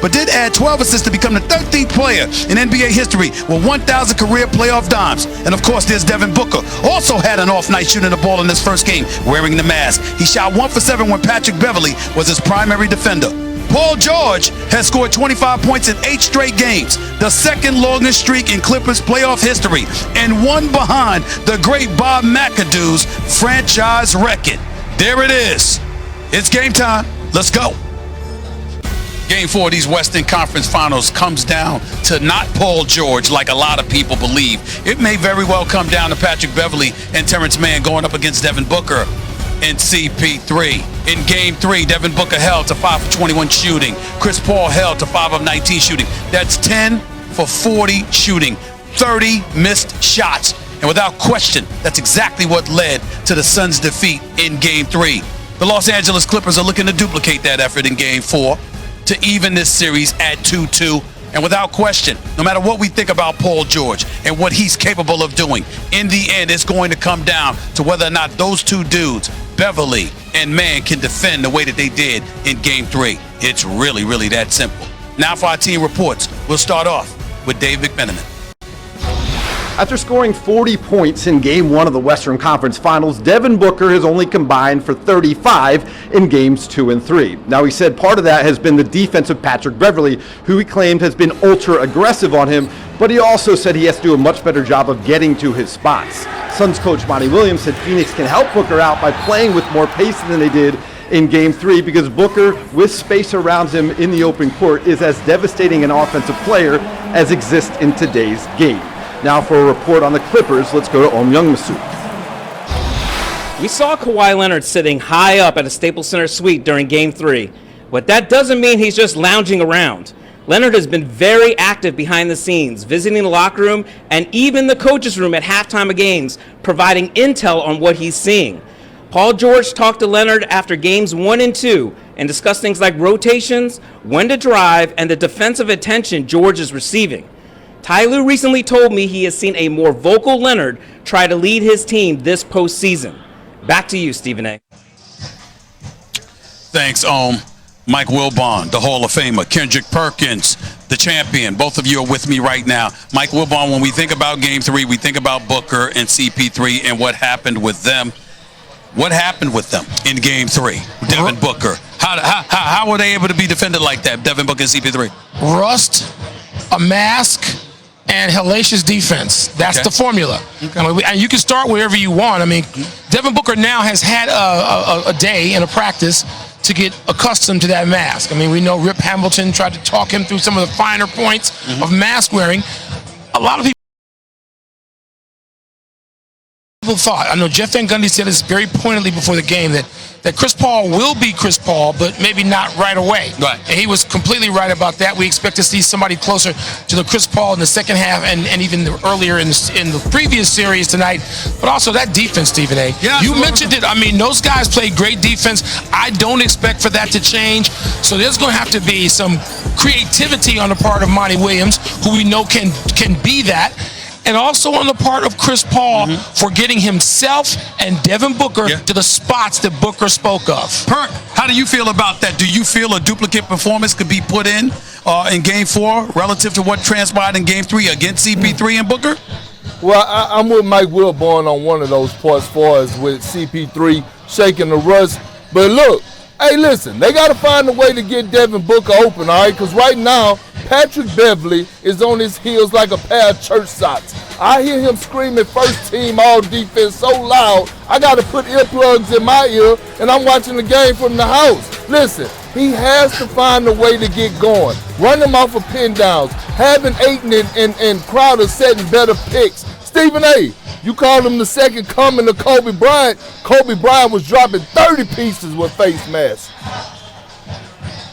but did add 12 assists to become the 13th player in NBA history with 1,000 career playoff dimes. And of course, there's Devin Booker. Also had an off night shooting the ball in his first game, wearing the mask. He shot 1 for 7 when Patrick Beverley was his primary defender. Paul George has scored 25 points in 8 straight games, the second longest streak in Clippers playoff history, and one behind the great Bob McAdoo's franchise record. There it is. It's game time. Let's go. Game 4 of these Western Conference Finals comes down to not Paul George like a lot of people believe. It may very well come down to Patrick Beverley and Terrence Mann going up against Devin Booker and CP3. In Game 3, Devin Booker held to 5 for 21 shooting. Chris Paul held to 5 of 19 shooting. That's 10 for 40 shooting, 30 missed shots. And without question, that's exactly what led to the Suns' defeat in Game 3. The Los Angeles Clippers are looking to duplicate that effort in Game 4 to even this series at 2-2. And without question, no matter what we think about Paul George and what he's capable of doing, in the end, it's going to come down to whether or not those two dudes, Beverley and Mann, can defend the way that they did in Game 3. It's really, really that simple. Now for our team reports, we'll start off with Dave McMenamin. After scoring 40 points in Game 1 of the Western Conference Finals, Devin Booker has only combined for 35 in Games 2 and 3. Now, he said part of that has been the defense of Patrick Beverley, who he claimed has been ultra-aggressive on him, but he also said he has to do a much better job of getting to his spots. Suns coach Monty Williams said Phoenix can help Booker out by playing with more pace than they did in Game 3 because Booker, with space around him in the open court, is as devastating an offensive player as exists in today's game. Now for a report on the Clippers, let's go to Om Youngmisoo. We saw Kawhi Leonard sitting high up at a Staples Center suite during Game 3, but that doesn't mean he's just lounging around. Leonard has been very active behind the scenes, visiting the locker room and even the coach's room at halftime of games, providing intel on what he's seeing. Paul George talked to Leonard after Games 1 and 2 and discussed things like rotations, when to drive, and the defensive attention George is receiving. Ty Lue recently told me he has seen a more vocal Leonard try to lead his team this postseason. Back to you, Stephen A. Thanks, Mike Wilbon, the Hall of Famer, Kendrick Perkins, the champion. Both of you are with me right now. Mike Wilbon, when we think about Game 3, we think about Booker and CP3 and what happened with them. What happened with them in Game 3? Devin Booker. How were they able to be defended like that, Devin Booker and CP3? Rust, a mask, and hellacious defense. That's the formula. Okay. I mean, and you can start wherever you want. I mean, Devin Booker now has had a day and a practice to get accustomed to that mask. I mean, we know Rip Hamilton tried to talk him through some of the finer points of mask wearing. A lot of people thought, I know Jeff Van Gundy said this very pointedly before the game, that Chris Paul will be Chris Paul, but maybe not right away. Right. And he was completely right about that. We expect to see somebody closer to the Chris Paul in the second half and even earlier in the previous series tonight. But also that defense, Stephen A. Yeah, you mentioned it. I mean, those guys played great defense. I don't expect for that to change. So there's going to have to be some creativity on the part of Monty Williams, who we know can be that. And also on the part of Chris Paul for getting himself and Devin Booker to the spots that Booker spoke of. Perk, how do you feel about that? Do you feel a duplicate performance could be put in Game 4 relative to what transpired in Game 3 against CP3 and Booker? Well, I'm with Mike Wilbon on one of those parts as far as with CP3 shaking the rust. But look, hey, listen, they got to find a way to get Devin Booker open, all right? Because right now, Patrick Beverley is on his heels like a pair of church socks. I hear him screaming first team all defense so loud, I got to put earplugs in my ear, and I'm watching the game from the house. Listen, he has to find a way to get going. Run him off of pin downs. Having Ayton and Crowder setting better picks. Stephen A., you called him the second coming of Kobe Bryant. Kobe Bryant was dropping 30 pieces with face masks.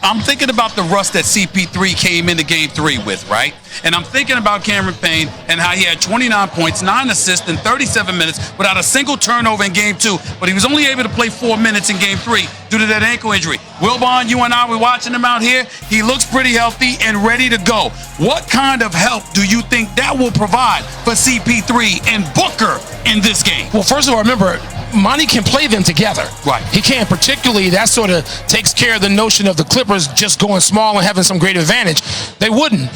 I'm thinking about the rust that CP3 came into Game 3 with, right? And I'm thinking about Cameron Payne and how he had 29 points, 9 assists in 37 minutes without a single turnover in Game 2, but he was only able to play 4 minutes in Game 3 due to that ankle injury. Wilbon, you and I were watching him out here. He looks pretty healthy and ready to go. What kind of help do you think that will provide for CP3 and Booker in this game? Well, first of all, remember, Monty can play them together. Right. He can, particularly that sort of takes care of the notion of the Clippers just going small and having some great advantage. They wouldn't.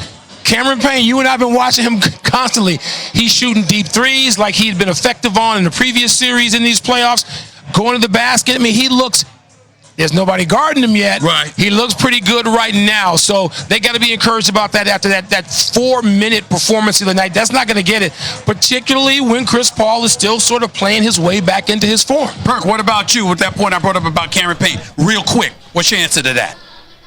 Cameron Payne, you and I have been watching him constantly. He's shooting deep threes like he'd been effective on in the previous series in these playoffs. Going to the basket. I mean, he looks, there's nobody guarding him yet. Right. He looks pretty good right now. So they got to be encouraged about that after that 4-minute performance the other night. That's not going to get it, particularly when Chris Paul is still sort of playing his way back into his form. Perk, what about you with that point I brought up about Cameron Payne? Real quick, what's your answer to that?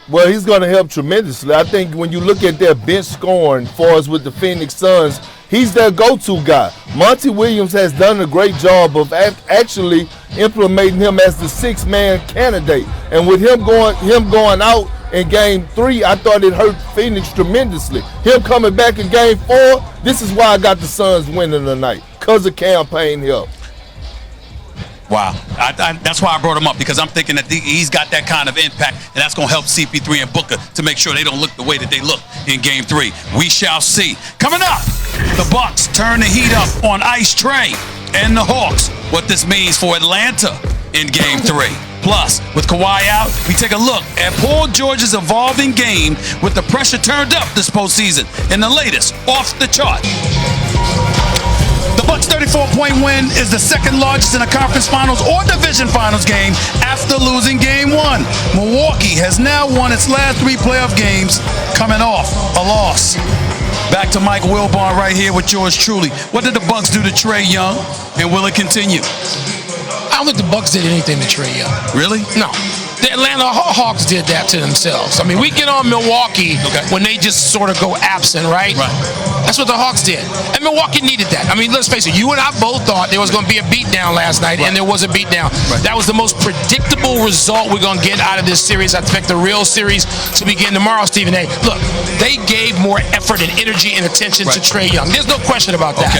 Well, he's going to help tremendously. I think when you look at their bench scoring, as far as with the Phoenix Suns, he's their go-to guy. Monty Williams has done a great job of actually implementing him as the six-man candidate. And with him going out in Game 3, I thought it hurt Phoenix tremendously. Him coming back in Game 4, this is why I got the Suns winning tonight, because of campaign help. Wow. That's why I brought him up, because I'm thinking that he's got that kind of impact, and that's going to help CP3 and Booker to make sure they don't look the way that they look in Game 3. We shall see. Coming up, the Bucks turn the heat up on Ice Trae and the Hawks. What this means for Atlanta in Game 3. Plus, with Kawhi out, we take a look at Paul George's evolving game with the pressure turned up this postseason in the latest Off the Chart. The Bucks' 34-point win is the second largest in a conference finals or division finals game after losing Game 1. Milwaukee has now won its last 3 playoff games, coming off a loss. Back to Mike Wilbon right here with yours truly. What did the Bucks do to Trae Young, and will it continue? I don't think the Bucks did anything to Trae Young. Really? No. The Atlanta Hawks did that to themselves. I mean, we get on Milwaukee when they just sort of go absent, right? That's what the Hawks did. And Milwaukee needed that. I mean, let's face it, you and I both thought there was going to be a beatdown last night, and there was a beatdown. That was the most predictable result we're going to get out of this series. I expect the real series to begin tomorrow, Stephen A. Look, they gave more effort and energy and attention to Trae Young. There's no question about that.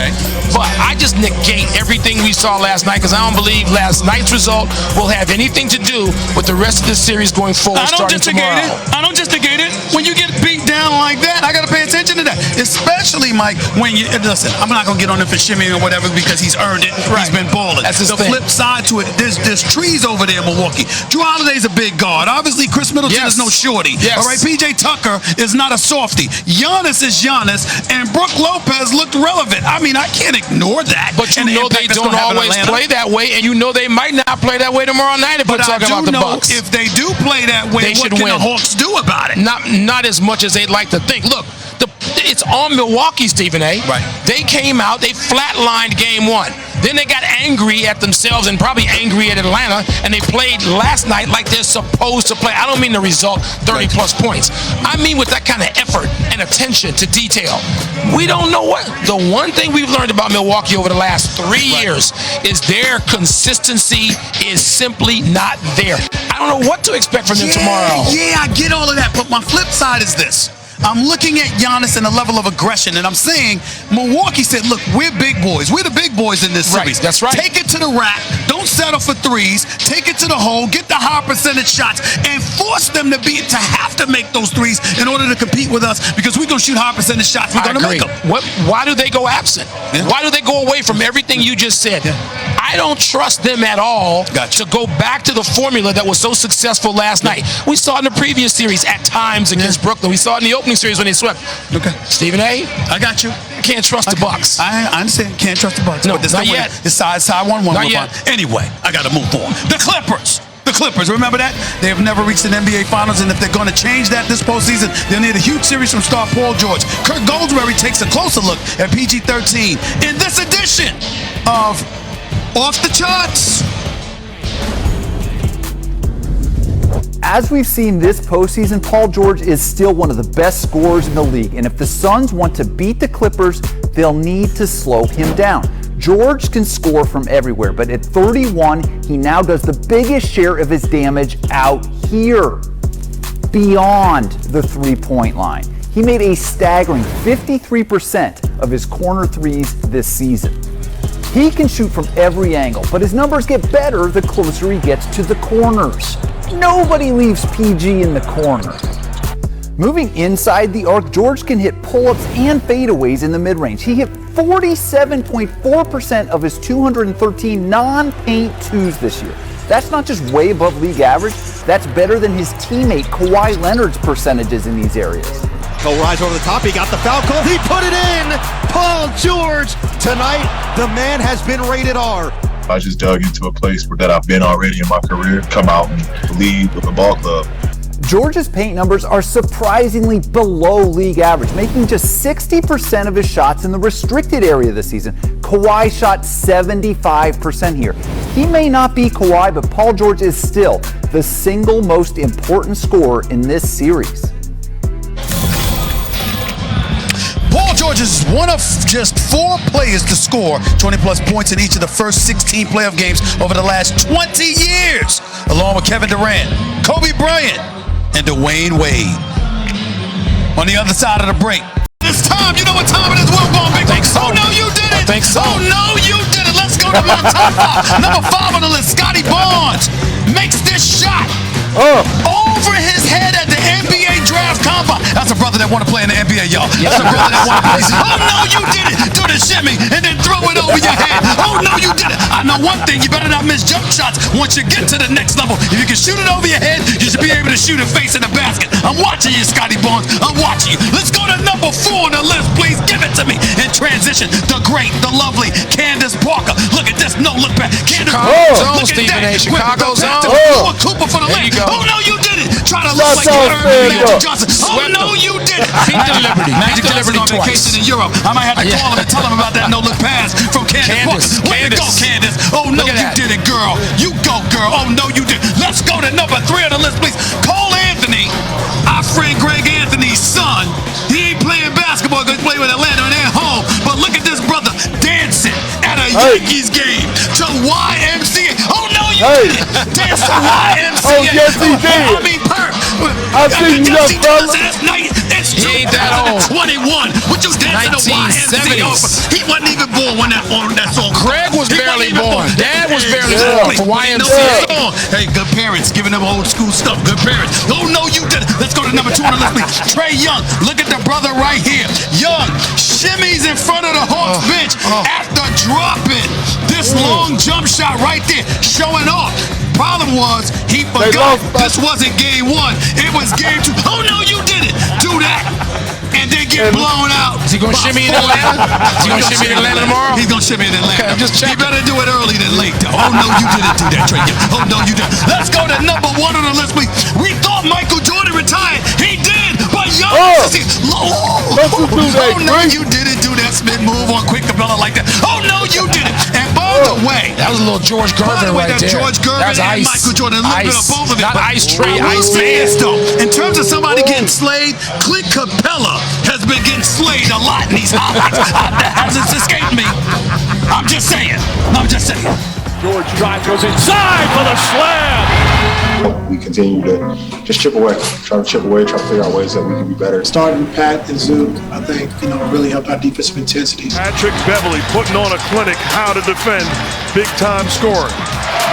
But I just negate everything we saw last night, because I don't believe last night's result will have anything to do with the rest of the series going forward starting tomorrow. I don't just negate it. When you get beat down like that, I got to pay attention to that. Especially, Mike, when you listen, I'm not going to get on him for shimmying or whatever, because he's earned it. He's been balling. That's his the thing. flip side to it, there's trees over there in Milwaukee. Drew Holiday's a big guard. Obviously, Chris Middleton is no shorty. All right, PJ Tucker is not a softy. Giannis is Giannis, and Brook Lopez looked relevant. I mean, I can't ignore that. But you know they don't always play that way, and you know they might not play that way tomorrow night if we're talking about the Bucks. If they do play that way, what can the Hawks do about it? Not as much as they'd like to think. Look, it's on Milwaukee, Stephen A. They came out, they flatlined Game 1. Then they got angry at themselves and probably angry at Atlanta, and they played last night like they're supposed to play. I don't mean the result, 30-plus points. I mean with that kind of effort and attention to detail. We don't know what. The one thing we've learned about Milwaukee over the last 3 years is their consistency is simply not there. I don't know what to expect from them tomorrow. Yeah, I get all of that, but my flip side is this. I'm looking at Giannis and the level of aggression, and I'm saying Milwaukee said, look, we're big boys. We're the big boys in this series. That's right. Take it to the rack. Don't settle for threes. Take it to the hole. Get the high percentage shots and force them to have to make those threes in order to compete with us, because we're going to shoot high percentage shots. We're going to make them. Why do they go absent? Why do they go away from everything you just said? I don't trust them at all to go back to the formula that was so successful last night. We saw it in the previous series at times against Brooklyn. We saw it in the opening series when they swept. Stephen A. I got you. Can't trust the Bucks. I understand. Can't trust the Bucks. No, but not yet. It's side 1-1. Not yet. Anyway, I got to move on. The Clippers, remember that? They have never reached an NBA Finals, and if they're going to change that this postseason, they'll need a huge series from star Paul George. Kirk Goldsberry takes a closer look at PG-13 in this edition of Off the Charts. As we've seen this postseason, Paul George is still one of the best scorers in the league, and if the Suns want to beat the Clippers, they'll need to slow him down. George can score from everywhere, but at 31, he now does the biggest share of his damage out here, beyond the three-point line. He made a staggering 53% of his corner threes this season. He can shoot from every angle, but his numbers get better the closer he gets to the corners. Nobody leaves PG in the corner. Moving inside the arc, George can hit pull-ups and fadeaways in the mid-range. He hit 47.4% of his 213 non-paint twos this year. That's not just way above league average, that's better than his teammate Kawhi Leonard's percentages in these areas. Rise over the top, he got the foul call, he put it in! Paul George, tonight, the man has been rated R. I just dug into a place that I've been already in my career, come out and lead with the ball club. George's paint numbers are surprisingly below league average, making just 60% of his shots in the restricted area this season. Kawhi shot 75% here. He may not be Kawhi, but Paul George is still the single most important scorer in this series. Paul George is one of just 4 players to score 20-plus points in each of the first 16 playoff games over the last 20 years, along with Kevin Durant, Kobe Bryant, and Dwayne Wade. On the other side of the break, it's time. You know what time it is, Wilbon? I think so. Oh, no, you did it. I think so. Oh, no, you did it. Let's go to my top 5. Number 5 on the list, Scotty Barnes makes this shot over his head at the NBA draft combine. That's a brother that want to play in the NBA, y'all. That's a brother that want to play. Oh, no, you did it. Do the shimmy and then throw it over your head. Oh, no, you did it. I know one thing. You better not miss jump shots once you get to the next level. If you can shoot it over your head, you should be able to shoot it face in the basket. I'm watching you, Scotty Barnes. I'm watching you. Let's go to number 4 on the list, please. Give it to me. In transition, the great, the lovely Candace Parker. Look at this. No, look back. Candace Chicago look zone, at Stephen that. A. Chicago zone. Cooper for the There lane. you go. Oh, no, you did it. Try to look like Magic Johnson. Oh, no, you did it. Beat the Liberty. Magic Beat the Johnson Liberty on twice. vacation in Europe. I might have to call him and tell him about that no-look pass from Candace Parker. Way to go, Candace. Oh, no, you did it, girl. You go, girl. Oh, no, you did. Let's go to number 3 on the list, please. Cole Anthony, our friend Greg Anthony's son. He ain't playing basketball because he's playing with Atlanta and they're home. But look at this brother dancing at a Yankees game to YMCA. Oh, no, you did it. Dance to YMCA. Oh, yes, he did. I mean, I've seen you, young fella. It's He ain't that old. 21. What you dancing to YMCA? 1970s. He wasn't even born when that song. Craig was He barely wasn't even born. Dad was barely Yeah. born for YMCA. Hey, good parents giving them old school stuff. Good parents. Oh, no, you did it. Let's go to number 2 on the list, please. Trey Young. Look at the brother right here. Young shimmies in front of the Hawks bench after dropping this long jump shot right there, showing off. Problem was, he forgot this wasn't game 1. It was game 2. Oh, no, you did it. Do that. And then get blown out. Is he going to shimmy in Atlanta? Is he going to shimmy in Atlanta tomorrow? He's going to shimmy in Atlanta. Okay, I'm just checking. He better do it early than late, though. Oh, no, you didn't do that, Trey. Oh, no, you didn't. Let's go to number 1 on the list, please. We thought Michael Jordan retired. He did, but young. Don't you do that, no, you didn't do that spin move on Quick Capella like that. Oh, no, you didn't. And by the way, That was a little George Gervin right there. George Gervin That's and ice. Michael Jordan, a little bit of both of it. Not but Ice Tree, I will Ice say Man. this, though. In terms of somebody getting slayed, Clint Capella has been getting slayed a lot in these highlights. That hasn't escaped me. I'm just saying. George drive goes inside for the slam. We continue to just chip away, try to figure out ways that we can be better. Starting Pat and Zook, I think, really helped our defensive intensity. Patrick Beverley putting on a clinic how to defend big-time scoring.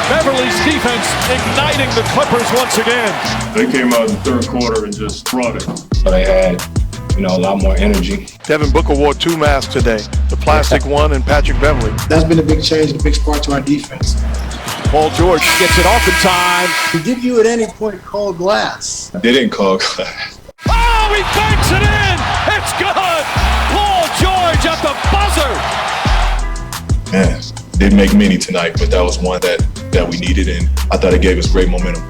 Beverley's defense igniting the Clippers once again. They came out in the third quarter and just brought it. So they had, a lot more energy. Devin Booker wore 2 masks today, the plastic one and Patrick Beverley. That's been a big change and a big spark to our defense. Paul George gets it off in time. Did you at any point call glass? They didn't call glass. Oh, he banks it in! It's good! Paul George at the buzzer! Man, didn't make many tonight, but that was one that we needed, and I thought it gave us great momentum.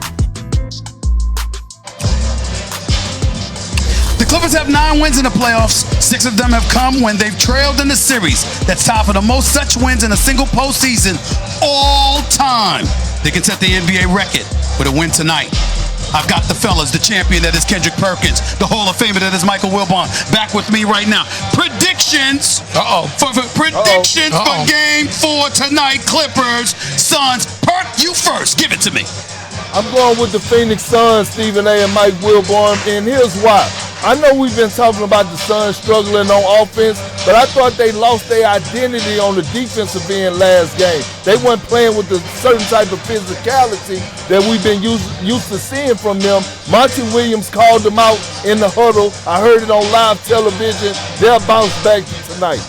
The Clippers have 9 wins in the playoffs. 6 of them have come when they've trailed in the series. That's tied for the most such wins in a single postseason all time. They can set the NBA record with a win tonight. I've got the fellas, the champion that is Kendrick Perkins, the Hall of Famer that is Michael Wilbon, back with me right now. Predictions for Game 4 tonight. Clippers, Suns. Perk, you first. Give it to me. I'm going with the Phoenix Suns, Stephen A. and Mike Wilborn, and here's why. I know we've been talking about the Suns struggling on offense, but I thought they lost their identity on the defensive end last game. They weren't playing with a certain type of physicality that we've been used to seeing from them. Monty Williams called them out in the huddle. I heard it on live television. They'll bounce back tonight.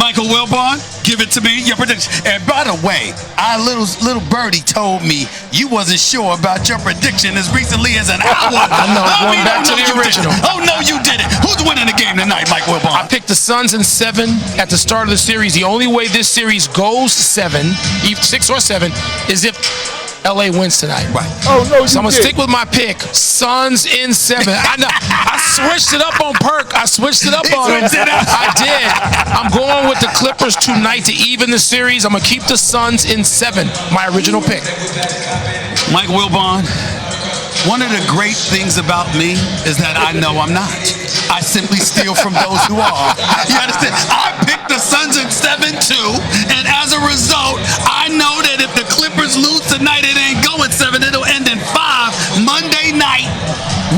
Michael Wilbon, give it to me. Your prediction. And by the way, our little birdie told me you wasn't sure about your prediction as recently as an hour. I know. Going back to the original. Oh no, you didn't. Who's winning the game tonight, Mike Wilbon? I picked the Suns in 7 at the start of the series. The only way this series goes 7, 6 or 7, is if LA wins tonight. Right. Oh, no, so I'm going to stick with my pick. Suns in 7. I know. I switched it up on Perk. I switched it up on him. I did. I'm going with the Clippers tonight to even the series. I'm going to keep the Suns in 7. My original pick. Mike Wilbon, one of the great things about me is that I know I'm not. I simply steal from those who are. You understand? I picked the Suns in 7 too, and as a result, I know that if the Clippers lose tonight, it ain't going 7. It'll end in 5 Monday night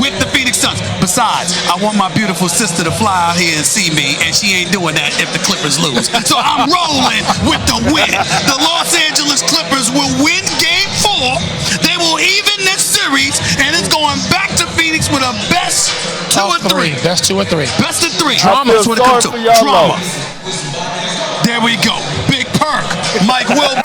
with the Phoenix Suns. Besides, I want my beautiful sister to fly out here and see me, and she ain't doing that if the Clippers lose. So I'm rolling with the win. The Los Angeles Clippers will win Game 4. They will even this series, and it's going back to Phoenix with a best 2 or 3. Best 2 or 3. Best of 3. Drama. That's what it comes to. Drama. There we go. Big Perk. Mike Wilbon.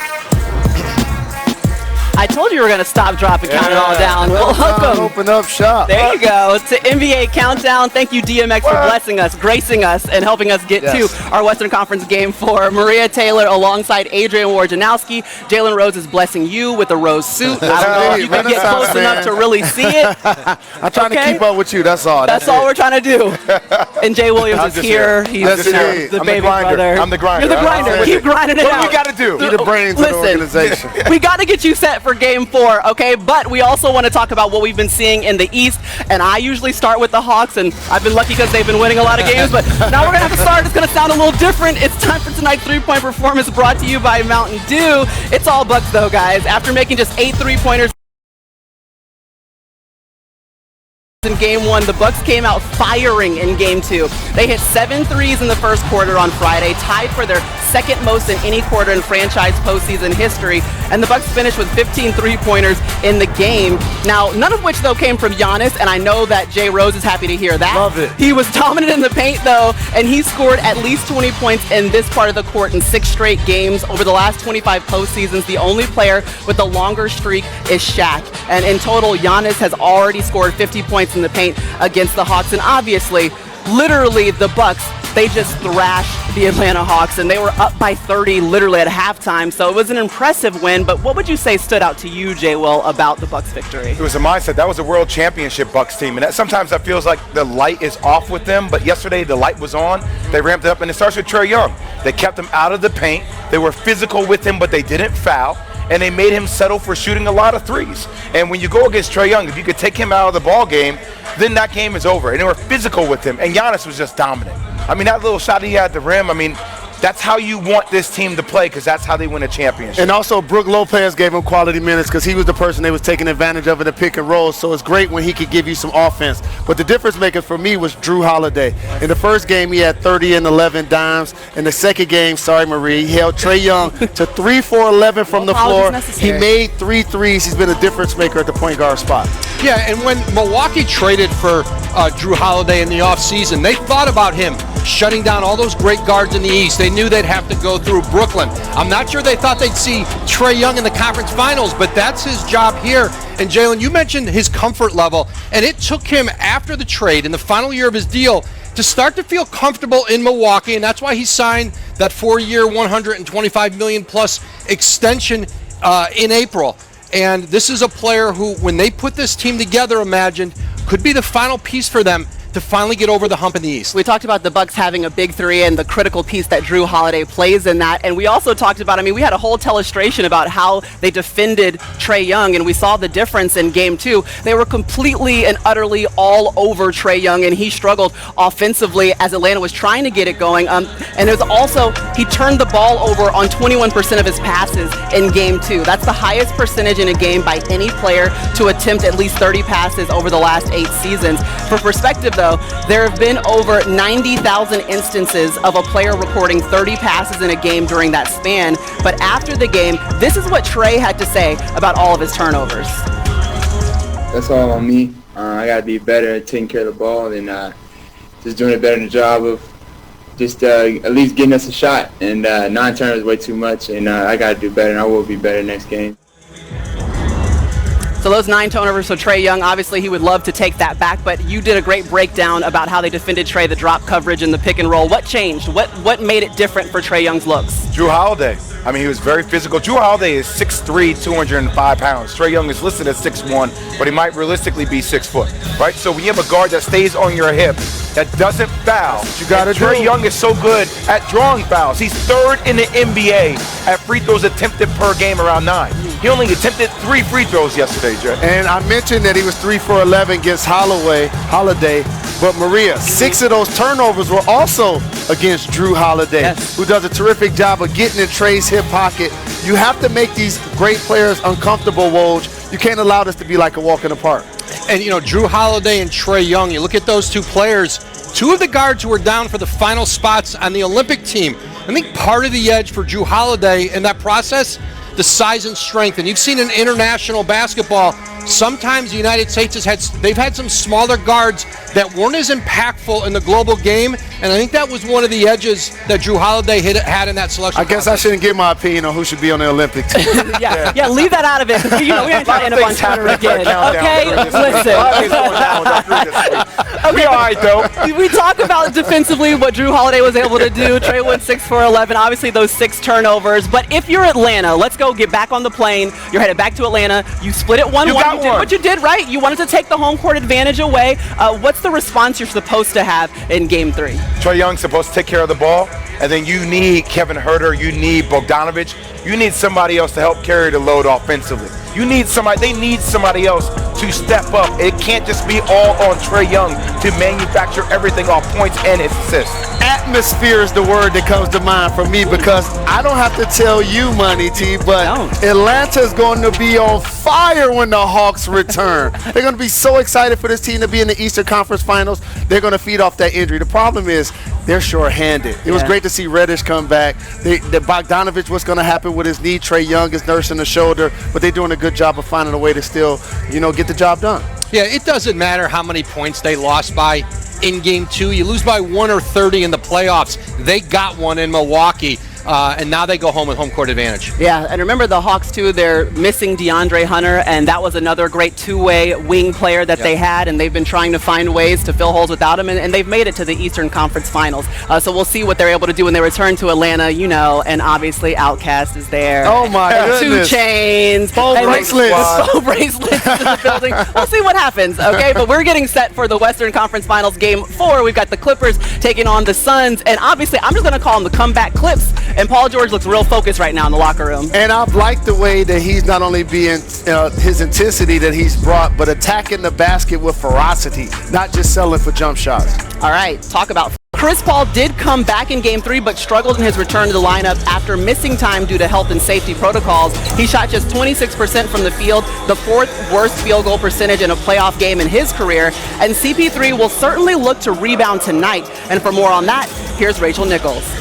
I told you we were going to stop, drop, and count it all down. Welcome. Open up shop. There you go. To NBA Countdown. Thank you, DMX, for blessing us, gracing us, and helping us get to our Western Conference Game 4. Maria Taylor alongside Adrian Wojnarowski. Jalen Rose is blessing you with a rose suit. I don't know if you can get close enough to really see it. I'm trying to keep up with you. That's all. That's all we're trying to do. And Jay Williams is here. He's the baby brother. I'm the grinder. You're the grinder. Keep grinding it out. What do we got to do? Be the brains of the organization. We got to get you set for Game 4, okay? But we also want to talk about what we've been seeing in the East, and I usually start with the Hawks, and I've been lucky because they've been winning a lot of games, but now we're going to have to start. It's going to sound a little different. It's time for tonight's three-point performance brought to you by Mountain Dew. It's all Bucks, though, guys. After making just 8 three-pointers in Game 1, the Bucks came out firing in Game 2. They hit 7 threes in the first quarter on Friday, tied for their second most in any quarter in franchise postseason history, and the Bucks finished with 15 three-pointers in the game. Now, none of which, though, came from Giannis, and I know that Jay Rose is happy to hear that. Love it. He was dominant in the paint, though, and he scored at least 20 points in this part of the court in 6 straight games. Over the last 25 postseasons, the only player with a longer streak is Shaq, and in total, Giannis has already scored 50 points in the paint against the Hawks, and obviously, literally, the Bucks, they just thrashed the Atlanta Hawks, and they were up by 30 literally at halftime, so it was an impressive win. But what would you say stood out to you, Jay Will, about the Bucks victory? It was a mindset. That was a world championship Bucks team, and sometimes that feels like the light is off with them, but yesterday the light was on. They ramped it up, and it starts with Trae Young. They kept him out of the paint. They were physical with him, but they didn't foul, and they made him settle for shooting a lot of threes. And when you go against Trae Young, if you could take him out of the ball game, then that game is over. And they were physical with him, and Giannis was just dominant. I mean, that little shot he had at the rim, I mean, that's how you want this team to play, because that's how they win a championship. And also, Brook Lopez gave him quality minutes because he was the person they was taking advantage of in the pick and roll. So it's great when he could give you some offense. But the difference maker for me was Drew Holiday. In the first game, he had 30 and 11 dimes. In the second game, sorry, Marie, he held Trae Young to 3 for 11 from the floor. He made 3 threes. He's been a difference maker at the point guard spot. Yeah, and when Milwaukee traded for Drew Holiday in the offseason, they thought about him shutting down all those great guards in the East. They knew they'd have to go through Brooklyn. I'm not sure they thought they'd see Trae Young in the conference finals, but that's his job here. And Jalen, you mentioned his comfort level, and it took him after the trade in the final year of his deal to start to feel comfortable in Milwaukee, and that's why he signed that 4-year, $125 million plus extension in April. And this is a player who, when they put this team together, imagined could be the final piece for them to finally get over the hump in the East. We talked about the Bucks having a big 3 and the critical piece that Drew Holiday plays in that. And we also talked about, I mean, we had a whole telestration about how they defended Trae Young, and we saw the difference in Game 2. They were completely and utterly all over Trae Young, and he struggled offensively as Atlanta was trying to get it going. And it was also, he turned the ball over on 21% of his passes in Game 2. That's the highest percentage in a game by any player to attempt at least 30 passes over the last 8 seasons. For perspective, though, there have been over 90,000 instances of a player recording 30 passes in a game during that span. But after the game, this is what Trae had to say about all of his turnovers. That's all on me. I got to be better at taking care of the ball and just doing a better job of just at least getting us a shot. And 9 turnovers is way too much, and I got to do better, and I will be better next game. So those 9 turnovers for Trae Young, obviously he would love to take that back, but you did a great breakdown about how they defended Trae, the drop coverage and the pick and roll. What changed? What made it different for Trae Young's looks? Drew Holiday. I mean, he was very physical. Drew Holiday is 6'3", 205 pounds. Trae Young is listed at 6'1", but he might realistically be 6 foot, right? So when you have a guard that stays on your hip, that doesn't foul, you gotta do. Trae Young is so good at drawing fouls. He's 3rd in the NBA at free throws attempted per game, around 9. He only attempted 3 free throws yesterday, Jay. And I mentioned that he was 3 for 11 against Holiday, but Maria, 6 of those turnovers were also against Drew Holiday, who does a terrific job of getting in Trae's hip pocket. You have to make these great players uncomfortable, Woj. You can't allow this to be like a walk in the park. And, you know, Drew Holiday and Trae Young, you look at those 2 players, 2 of the guards who were down for the final spots on the Olympic team. I think part of the edge for Drew Holiday in that process, the size and strength. And you've seen in international basketball, sometimes the United States they've had some smaller guards that weren't as impactful in the global game, and I think that was one of the edges that Drew Holiday had in that selection. I guess I shouldn't give my opinion on who should be on the Olympic team. yeah, leave that out of it. You know, we ain't trying to end up on Twitter again. Okay, listen. We all right, though. We talk about defensively what Drew Holiday was able to do. Trae went 6 for 11. Obviously, those 6 turnovers. But if you're Atlanta, let's go get back on the plane. You're headed back to Atlanta. You split it 1-1. You did what you did right. You wanted to take the home court advantage away. What's the response you're supposed to have in Game 3? Trae Young's supposed to take care of the ball, and then you need Kevin Huerter, you need Bogdanovich, you need somebody else to help carry the load offensively. They need somebody else to step up. It can't just be all on Trae Young to manufacture everything off points and assists. Atmosphere is the word that comes to mind for me, because I don't have to tell you, Money T, but Atlanta's going to be on fire when the Hawks return. They're going to be so excited for this team to be in the Eastern Conference Finals. They're going to feed off that injury. The problem is they're short-handed. It was great to see Reddish come back. The Bogdanovich, what's going to happen with his knee? Trae Young is nursing the shoulder, but they're doing a good job of finding a way to still, get the job done. Yeah, it doesn't matter how many points they lost by in Game 2. You lose by 1 or 30 in the playoffs. They got one in Milwaukee. And now they go home with home court advantage. Yeah, and remember the Hawks, too, they're missing DeAndre Hunter, and that was another great 2-way wing player that they had, and they've been trying to find ways to fill holes without him, and they've made it to the Eastern Conference Finals. So we'll see what they're able to do when they return to Atlanta, and obviously Outkast is there. Oh, my goodness. 2 Chainz. Bo bracelets in the building. We'll see what happens, okay? But we're getting set for the Western Conference Finals Game 4. We've got the Clippers taking on the Suns, and obviously I'm just going to call them the comeback Clips. And Paul George looks real focused right now in the locker room. And I've liked the way that he's not only being his intensity that he's brought, but attacking the basket with ferocity, not just selling for jump shots. All right, talk about Chris Paul did come back in Game 3, but struggled in his return to the lineup after missing time due to health and safety protocols. He shot just 26% from the field, the 4th worst field goal percentage in a playoff game in his career. And CP3 will certainly look to rebound tonight. And for more on that, here's Rachel Nichols.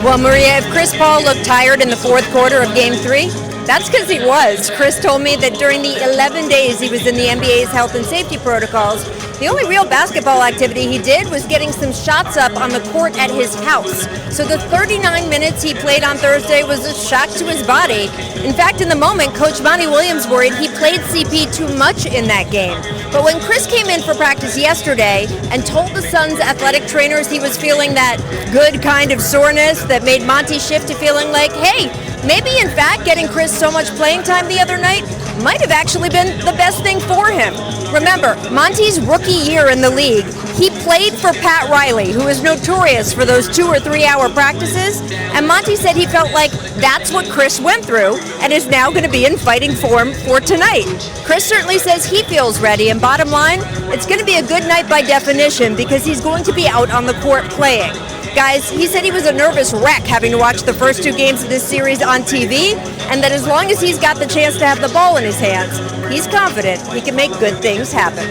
Well, Maria, if Chris Paul looked tired in the 4th quarter of Game 3, that's because he was. Chris told me that during the 11 days he was in the NBA's health and safety protocols, the only real basketball activity he did was getting some shots up on the court at his house. So the 39 minutes he played on Thursday was a shock to his body. In fact, in the moment, Coach Monty Williams worried he played CP too much in that game. But when Chris came in for practice yesterday and told the Suns athletic trainers he was feeling that good kind of soreness that made Monty shift to feeling like, hey, maybe in fact getting Chris so much playing time the other night might have actually been the best thing for him. Remember, Monty's rookie year in the league, he played for Pat Riley, who is notorious for those 2 or 3 hour practices, and Monty said he felt like that's what Chris went through and is now going to be in fighting form for tonight. Chris certainly says he feels ready, and bottom line, it's going to be a good night by definition because he's going to be out on the court playing. Guys, he said he was a nervous wreck having to watch the first 2 games of this series on TV, and that as long as he's got the chance to have the ball in his hands, he's confident he can make good things happen.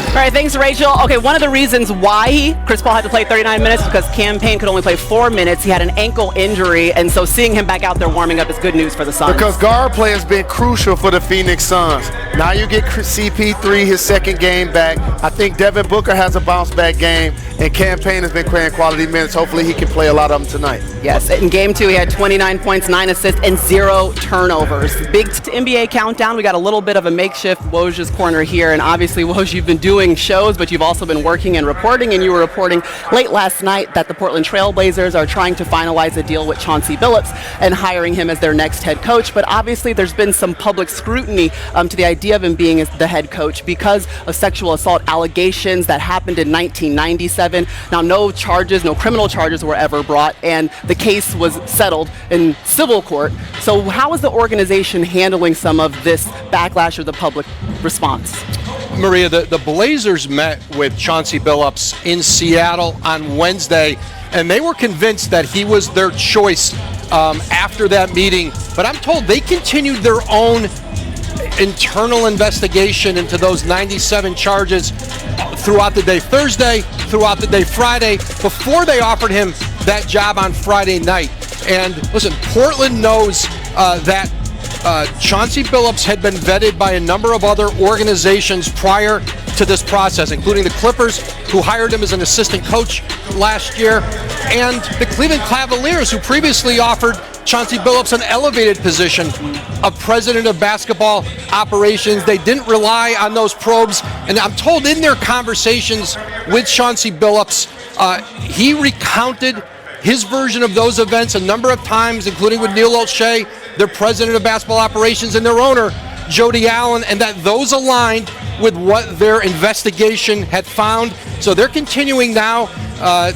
All right, thanks, Rachel. Okay, one of the reasons why Chris Paul had to play 39 minutes is because Cam Payne could only play 4 minutes. He had an ankle injury, and so seeing him back out there warming up is good news for the Suns. Because guard play has been crucial for the Phoenix Suns. Now you get CP3 his second game back. I think Devin Booker has a bounce back game, and Cam Payne has been playing quality minutes. Hopefully he can play a lot of them tonight. Yes, in game 2 he had 29 points, 9 assists, and 0 turnovers. Big NBA countdown. We got a little bit of a makeshift Woj's corner here, and obviously Woj, you've been doing shows, but you've also been working and reporting, and you were reporting late last night that the Portland Trail Blazers are trying to finalize a deal with Chauncey Billups and hiring him as their next head coach. But obviously there's been some public scrutiny to the idea of him being as the head coach because of sexual assault allegations that happened in 1997. Now, no criminal charges were ever brought, and the case was settled in civil court. So how is the organization handling some of this backlash or the public response? Maria, the Blazers met with Chauncey Billups in Seattle on Wednesday, and they were convinced that he was their choice after that meeting. But I'm told they continued their own internal investigation into those 97 charges throughout the day Thursday, throughout the day Friday, before they offered him that job on Friday night. And listen, Portland knows that Chauncey Billups had been vetted by a number of other organizations prior to this process, including the Clippers, who hired him as an assistant coach last year, and the Cleveland Cavaliers, who previously offered Chauncey Billups an elevated position of president of basketball operations. They didn't rely on those probes, and I'm told in their conversations with Chauncey Billups, he recounted his version of those events a number of times, including with Neil Olshey, their president of basketball operations, and their owner, Jody Allen, and that those aligned with what their investigation had found. So they're continuing now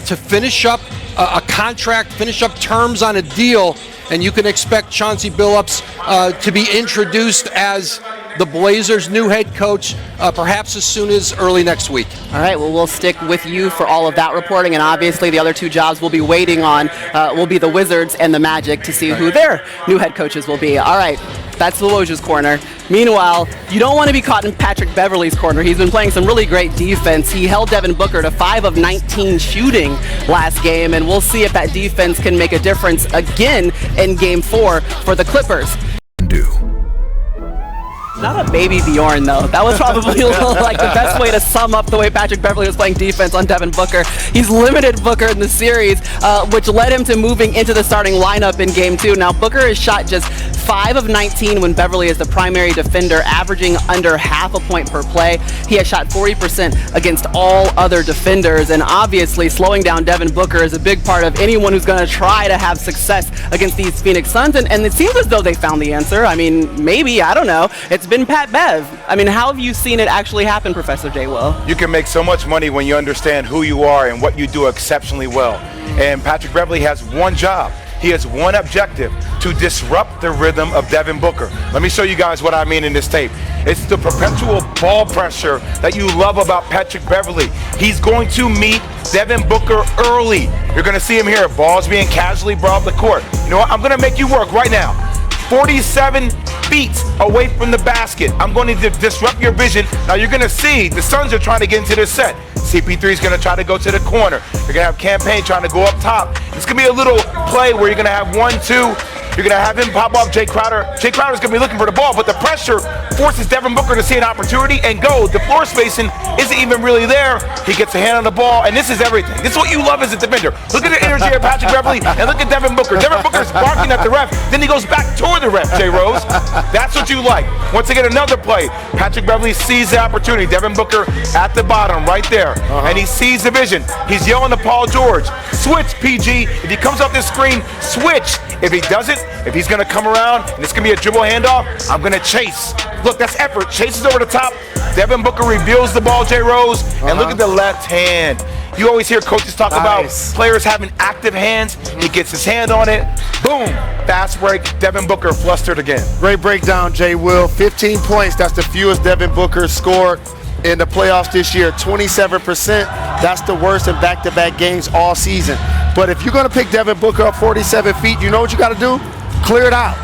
to finish up a contract, finish up terms on a deal, and you can expect Chauncey Billups to be introduced as the Blazers' new head coach, perhaps as soon as early next week. All right, well, we'll stick with you for all of that reporting, and obviously the other two jobs we'll be waiting on will be the Wizards and the Magic to see who their new head coaches will be. All right, that's the Woj's corner. Meanwhile, you don't want to be caught in Patrick Beverley's corner. He's been playing some really great defense. He held Devin Booker to 5 of 19 shooting last game, and we'll see if that defense can make a difference again in Game 4 for the Clippers. Not a baby Bjorn, though. That was probably like the best way to sum up the way Patrick Beverley was playing defense on Devin Booker. He's limited Booker in the series, which led him to moving into the starting lineup in Game 2. Now, Booker has shot just 5 of 19 when Beverley is the primary defender, averaging under half a point per play. He has shot 40% against all other defenders, and obviously slowing down Devin Booker is a big part of anyone who's going to try to have success against these Phoenix Suns, and it seems as though they found the answer. I mean, maybe, I don't know. It's been Pat Bev. I mean, how have you seen it actually happen, Professor J. Will? You can make so much money when you understand who you are and what you do exceptionally well. And Patrick Beverley has one job. He has one objective: to disrupt the rhythm of Devin Booker. Let me show you guys what I mean in this tape. It's the perpetual ball pressure that you love about Patrick Beverley. He's going to meet Devin Booker early. You're going to see him here. Balls being casually brought up the court. You know what? I'm going to make you work right now. 47 feet away from the basket. I'm going to disrupt your vision. Now you're going to see the Suns are trying to get into this set. CP3 is going to try to go to the corner. You're going to have Campaign trying to go up top. It's going to be a little play where you're going to have 1-2. You're going to have him pop off Jay Crowder. Jay Crowder's going to be looking for the ball, but the pressure forces Devin Booker to see an opportunity and go. The floor spacing isn't even really there. He gets a hand on the ball, and this is everything. This is what you love as a defender. Look at the energy of Patrick Beverley, and look at Devin Booker. Devin Booker's barking at the ref, then he goes back toward the ref, Jay Rose. That's what you like. Once again, another play. Patrick Beverley sees the opportunity. Devin Booker at the bottom, right there, and he sees the vision. He's yelling to Paul George, switch, PG. If he comes off this screen, switch. If he doesn't, if he's going to come around and it's going to be a dribble handoff, I'm going to chase. Look, that's effort. Chases over the top. Devin Booker reveals the ball, Jay Rose, and look at the left hand. You always hear coaches talk about players having active hands. He gets his hand on it. Boom. Fast break. Devin Booker flustered again. Great breakdown, Jay Will. 15 points. That's the fewest Devin Booker scored in the playoffs this year. 27%. That's the worst in back-to-back games all season. But if you're going to pick Devin Booker up 47 feet, you know what you got to do? Clear it out.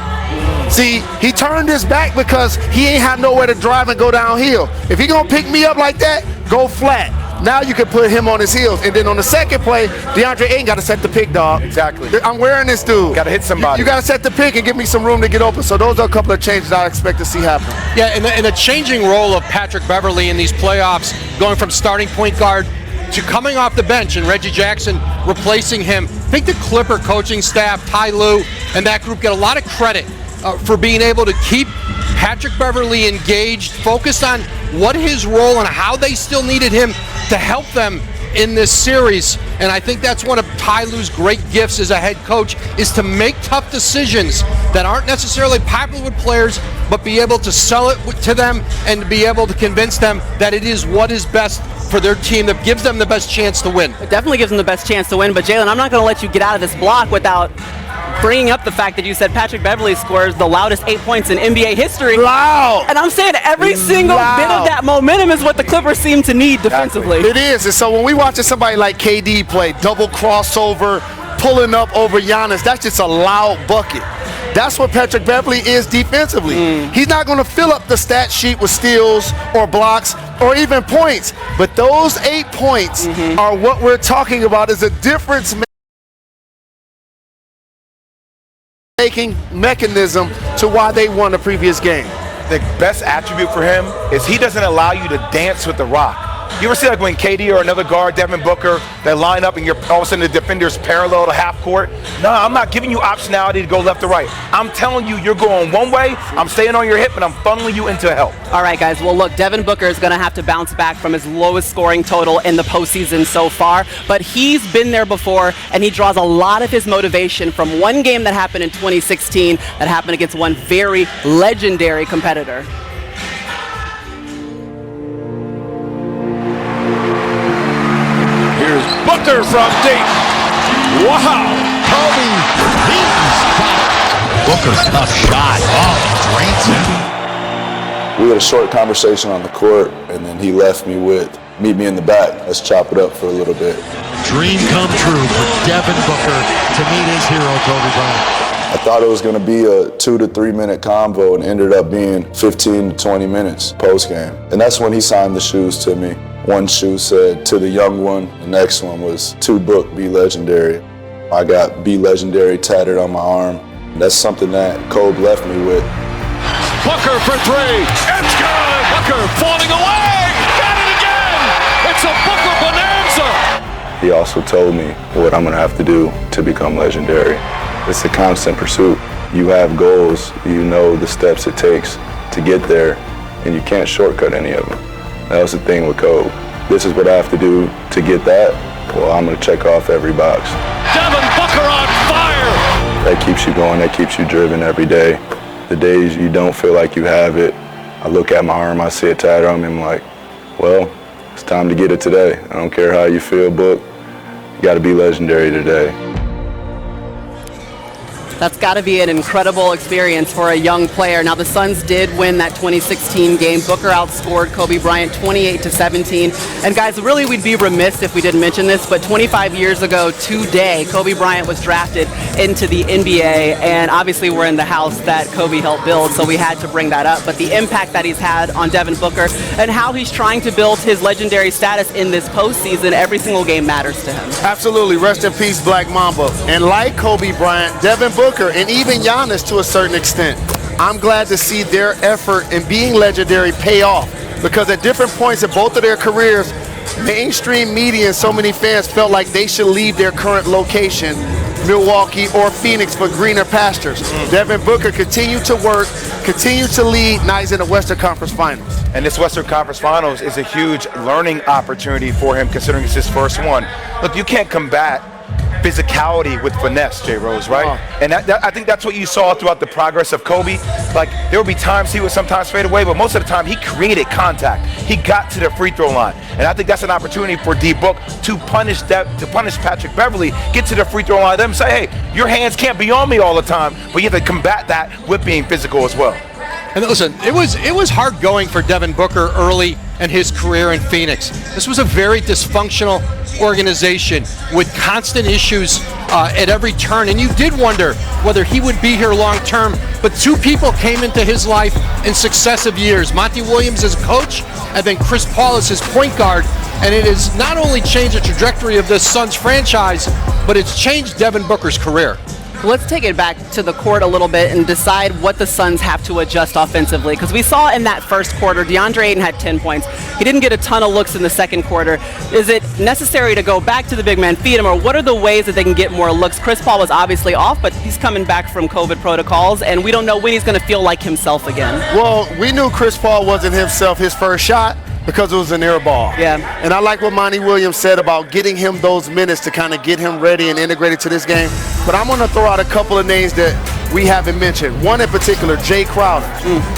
See, he turned his back because he ain't have nowhere to drive and go downhill. If he going to pick me up like that, go flat. Now you can put him on his heels. And then on the second play, DeAndre Ayton got to set the pick, dog. Exactly. I'm wearing this dude. Got to hit somebody. You got to set the pick and give me some room to get open. So those are a couple of changes I expect to see happen. Yeah, and the changing role of Patrick Beverley in these playoffs, going from starting point guard to coming off the bench and Reggie Jackson replacing him. I think the Clipper coaching staff, Ty Lue, and that group get a lot of credit for being able to keep Patrick Beverley engaged, focused on what his role and how they still needed him to help them in this series. And I think that's one of Ty Lue's great gifts as a head coach, is to make tough decisions that aren't necessarily popular with players, but be able to sell it to them and to be able to convince them that it is what is best for their team, that gives them the best chance to win. It definitely gives them the best chance to win, but Jalen, I'm not going to let you get out of this block without bringing up the fact that you said Patrick Beverley scores the loudest 8 points in NBA history. Loud! And I'm saying every single bit of that momentum is what the Clippers seem to need defensively. It is. And so when we watching somebody like KD play, double crossover, pulling up over Giannis, that's just a loud bucket. That's what Patrick Beverley is defensively. He's not going to fill up the stat sheet with steals or blocks or even points. But those 8 points are what we're talking about, is a difference making mechanism to why they won the previous game. The best attribute for him is he doesn't allow you to dance with the rock. You ever see like when KD or another guard, Devin Booker, they line up and you're all of a sudden the defender's parallel to half court? No, I'm not giving you optionality to go left or right. I'm telling you, you're going one way, I'm staying on your hip, and I'm funneling you into help. All right, guys. Well, look, Devin Booker is going to have to bounce back from his lowest scoring total in the postseason so far, but he's been there before, and he draws a lot of his motivation from one game that happened in 2016 that happened against one very legendary competitor. Booker from deep. Wow. Kobe, he's got it. Booker, tough shot. Oh, drains him. We had a short conversation on the court, and then he left me with, meet me in the back. Let's chop it up for a little bit. Dream come true for Devin Booker to meet his hero, Kobe Bryant. I thought it was going to be a 2 to 3 minute convo, and ended up being 15 to 20 minutes post game. And that's when he signed the shoes to me. One shoe said, "To the young one." The next one was, "To Book, be legendary." I got "Be Legendary" tatted on my arm. That's something that Kobe left me with. Booker for three. It's good. Booker falling away. Got it again. It's a Booker bonanza. He also told me what I'm gonna have to do to become legendary. It's a constant pursuit. You have goals, you know the steps it takes to get there, and you can't shortcut any of them. That was the thing with Kobe. This is what I have to do to get that. Well, I'm gonna check off every box. Devin Booker on fire. That keeps you going, that keeps you driven every day. The days you don't feel like you have it, I look at my arm, I see it tatted on me, I'm like, well, it's time to get it today. I don't care how you feel, Book. You gotta be legendary today. That's got to be an incredible experience for a young player. Now, the Suns did win that 2016 game. Booker outscored Kobe Bryant 28-17. And guys, really, we'd be remiss if we didn't mention this, but 25 years ago today, Kobe Bryant was drafted into the NBA, and obviously we're in the house that Kobe helped build, so we had to bring that up. But the impact that he's had on Devin Booker and how he's trying to build his legendary status in this postseason, every single game matters to him. Absolutely. Rest in peace, Black Mamba. And like Kobe Bryant, Devin Booker, and even Giannis to a certain extent, I'm glad to see their effort in being legendary pay off, because at different points in both of their careers, mainstream media and so many fans felt like they should leave their current location, Milwaukee or Phoenix, for greener pastures. Devin Booker continued to work, continued to lead. Now he's in the Western Conference Finals. And this Western Conference Finals is a huge learning opportunity for him, considering it's his first one. Look, you can't combat physicality with finesse, J. Rose, right? And I think that's what you saw throughout the progress of Kobe. Like, there would be times he would sometimes fade away, but most of the time he created contact. He got to the free throw line. And I think that's an opportunity for D-Book to punish Patrick Beverley, get to the free throw line, them say, hey, your hands can't be on me all the time, but you have to combat that with being physical as well. And listen, it was hard going for Devin Booker early and his career in Phoenix. This was a very dysfunctional organization with constant issues at every turn, and you did wonder whether he would be here long term. But two people came into his life in successive years: Monty Williams as coach, and then Chris Paul as his point guard. And it has not only changed the trajectory of this Suns franchise, but it's changed Devin Booker's career. Let's take it back to the court a little bit and decide what the Suns have to adjust offensively. Because we saw in that first quarter, DeAndre Ayton had 10 points. He didn't get a ton of looks in the second quarter. Is it necessary to go back to the big man, feed him, or what are the ways that they can get more looks? Chris Paul was obviously off, but he's coming back from COVID protocols, and we don't know when he's going to feel like himself again. Well, we knew Chris Paul wasn't himself his first shot because it was an air ball. Yeah. And I like what Monty Williams said about getting him those minutes to kind of get him ready and integrated to this game. But I'm going to throw out a couple of names that we haven't mentioned. One in particular, Jay Crowder.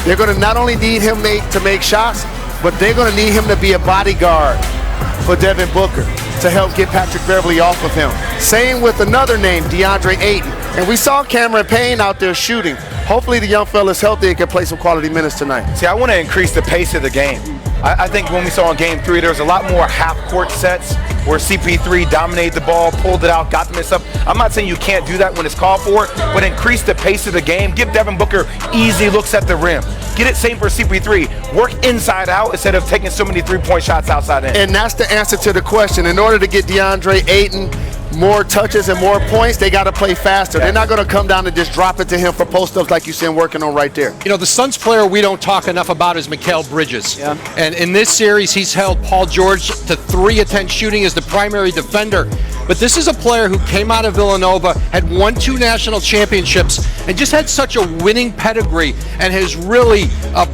They're going to not only need him to make shots, but they're going to need him to be a bodyguard for Devin Booker to help get Patrick Beverley off of him. Same with another name, DeAndre Ayton. And we saw Cameron Payne out there shooting. Hopefully the young fella's healthy and can play some quality minutes tonight. See, I want to increase the pace of the game. I think when we saw in Game 3, there was a lot more half-court sets where CP3 dominated the ball, pulled it out, got the miss up. I'm not saying you can't do that when it's called for it, but increase the pace of the game. Give Devin Booker easy looks at the rim. Get it same for CP3. Work inside out instead of taking so many three-point shots outside in. And that's the answer to the question. In order to get DeAndre Ayton more touches and more points, they got to play faster. They're not going to come down and just drop it to him for post-ups like you see him working on right there. You know, the Suns player we don't talk enough about is Mikal Bridges. Yeah. And in this series, he's held Paul George to 3 of 10 shooting as the primary defender. But this is a player who came out of Villanova, had won 2 national championships, and just had such a winning pedigree and has really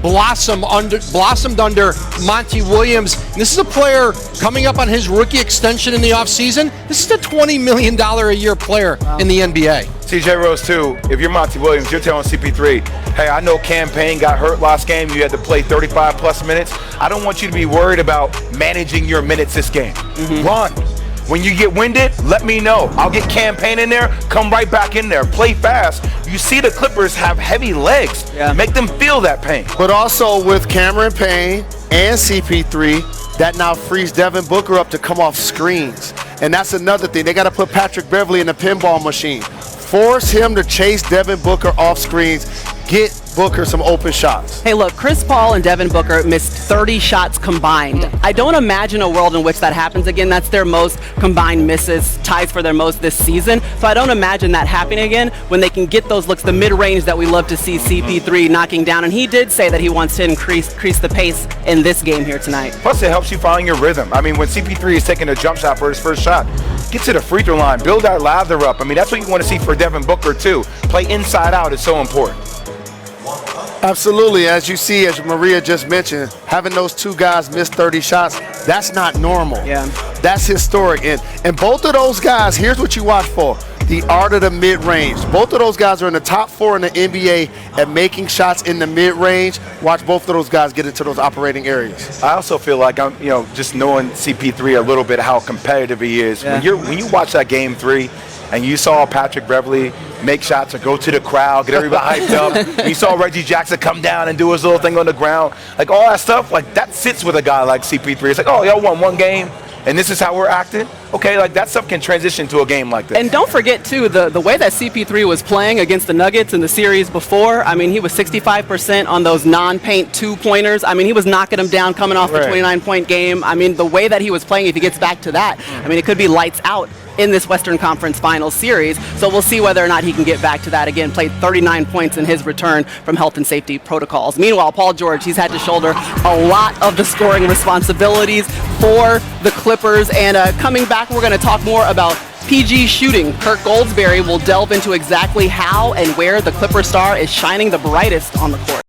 blossomed under Monty Williams. And this is a player coming up on his rookie extension in the offseason. This is a $20 million a year player in the NBA. TJ Rose, too, if you're Monty Williams, you're telling CP3, hey, I know Cam Payne got hurt last game. You had to play 35-plus minutes. I don't want you to be worried about managing your minutes this game. Run. When you get winded, let me know. I'll get Cam Payne in there, come right back in there, play fast. You see the Clippers have heavy legs. Make them feel that pain. But also with Cameron Payne and CP3, that now frees Devin Booker up to come off screens. And that's another thing. They got to put Patrick Beverley in the pinball machine. Force him to chase Devin Booker off screens. Get Booker some open shots. Hey, look, Chris Paul and Devin Booker missed 30 shots combined. I don't imagine a world in which that happens again. That's their most combined misses, ties for their most this season. So I don't imagine that happening again when they can get those looks, the mid-range that we love to see CP3 knocking down. And he did say that he wants to increase the pace in this game here tonight. Plus, it helps you find your rhythm. I mean, when CP3 is taking a jump shot for his first shot, get to the free throw line, build that lather up. I mean, that's what you want to see for Devin Booker, too. Play inside out is so important. Absolutely. As you see, as Maria just mentioned, having those 2 guys miss 30 shots, that's not normal. Yeah. That's historic. And both of those guys, here's what you watch for. The art of the mid-range. Both of those guys are in the top 4 in the NBA at making shots in the mid-range. Watch both of those guys get into those operating areas. I also feel like I'm, just knowing CP3 a little bit how competitive he is. Yeah. When you watch that Game 3 and you saw Patrick Beverley make shots or go to the crowd, get everybody hyped up. You saw Reggie Jackson come down and do his little thing on the ground. Like all that stuff, like that sits with a guy like CP3. It's like, oh, y'all won 1 game. And this is how we're acting? Okay, like that stuff can transition to a game like this. And don't forget, too, the way that CP3 was playing against the Nuggets in the series before, I mean, he was 65% on those non-paint 2-pointers. I mean, he was knocking them down coming off the 29-point game. I mean, the way that he was playing, if he gets back to that, I mean, it could be lights out in this Western Conference Finals series. So we'll see whether or not he can get back to that again. Played 39 points in his return from health and safety protocols. Meanwhile, Paul George, he's had to shoulder a lot of the scoring responsibilities for the Clippers. And coming back, we're going to talk more about PG shooting. Kirk Goldsberry will delve into exactly how and where the Clipper star is shining the brightest on the court.